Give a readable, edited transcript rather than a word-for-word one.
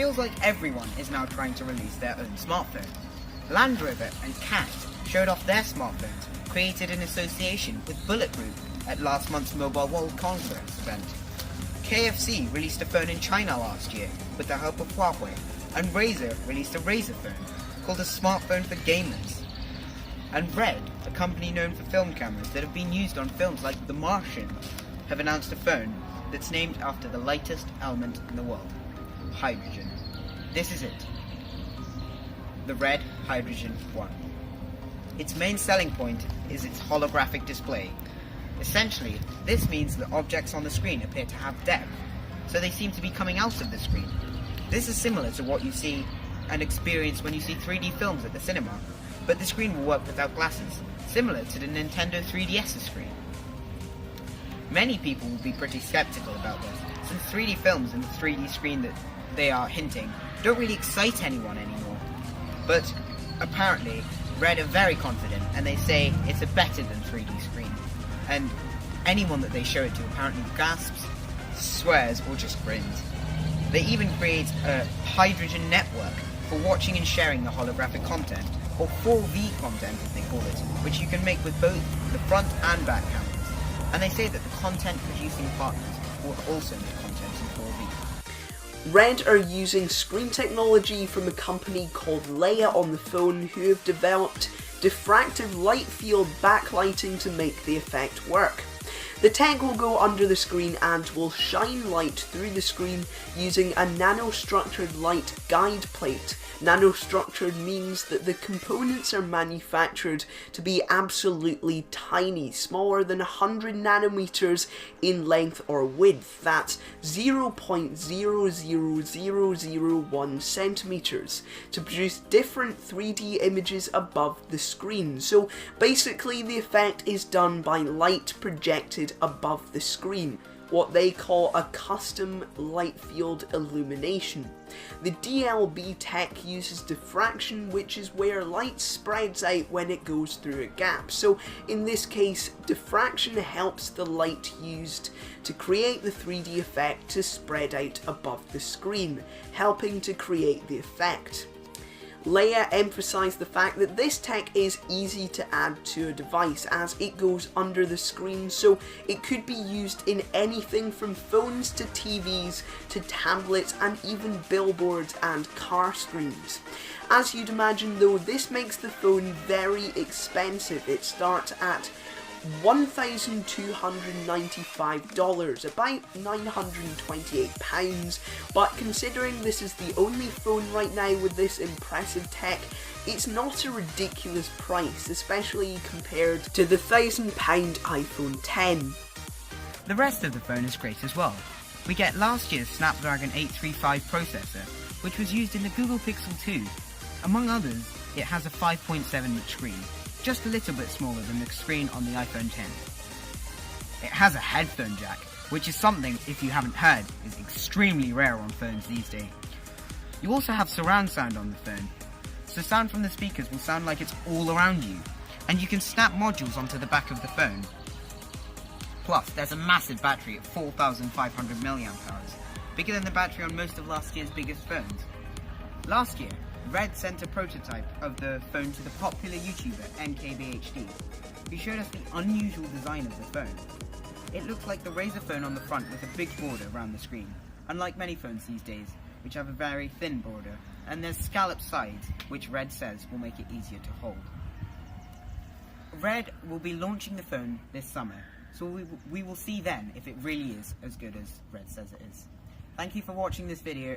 feels like everyone is now trying to release their own smartphone. Land Rover and CAT showed off their smartphones, created in association with Bullet Group at last month's Mobile World Congress event. KFC released a phone in China last year with the help of Huawei, and Razer released a Razer phone called a smartphone for gamers. And Red, a company known for film cameras that have been used on films like The Martian, have announced a phone that's named after the lightest element in the world, hydrogen. This is it, the Red Hydrogen 1. Its main selling point is its holographic display. Essentially, this means that objects on the screen appear to have depth, so they seem to be coming out of the screen. This is similar to what you see and experience when you see 3D films at the cinema, but the screen will work without glasses, similar to the Nintendo 3DS's screen. Many people will be pretty skeptical about this, since 3D films and the 3D screen that they are hinting don't really excite anyone anymore. But apparently, Red are very confident, and they say it's a better than 3D screen. And anyone that they show it to apparently gasps, swears, or just grins. They even create a hydrogen network for watching and sharing the holographic content, or 4V content as they call it, which you can make with both the front and back cameras. And they say that the content producing partners will also make content in 4V. Red are using screen technology from a company called Leia on the phone, who have developed diffractive light field backlighting to make the effect work. The tech will go under the screen and will shine light through the screen using a nanostructured light guide plate. Nanostructured means that the components are manufactured to be absolutely tiny, smaller than 100 nanometers in length or width. That's 0.00001 centimeters to produce different 3D images above the screen. So basically the effect is done by light projected above the screen, what they call a custom light field illumination. The DLB tech uses diffraction, which is where light spreads out when it goes through a gap. So in this case, diffraction helps the light used to create the 3D effect to spread out above the screen, helping to create the effect. Leia emphasised the fact that this tech is easy to add to a device as it goes under the screen, so it could be used in anything from phones to TVs to tablets and even billboards and car screens. As you'd imagine though, this makes the phone very expensive. It starts at $1,295, about £928, but considering this is the only phone right now with this impressive tech, it's not a ridiculous price, especially compared to the £1,000 iPhone X. The rest of the phone is great as well. We get last year's Snapdragon 835 processor, which was used in the Google Pixel 2. Among others, it has a 5.7-inch screen, just a little bit smaller than the screen on the iPhone X. It has a headphone jack, which is something, if you haven't heard, is extremely rare on phones these days. You also have surround sound on the phone, so sound from the speakers will sound like it's all around you, and you can snap modules onto the back of the phone. Plus, there's a massive battery at 4,500 mAh, bigger than the battery on most of last year's biggest phones. Last year, Red sent a prototype of the phone to the popular YouTuber NKBHD, who showed us the unusual design of the phone. It looks like the Razer phone on the front with a big border around the screen, unlike many phones these days, which have a very thin border, and there's scalloped sides, which Red says will make it easier to hold. Red will be launching the phone this summer, so we will see then if it really is as good as Red says it is. Thank you for watching this video.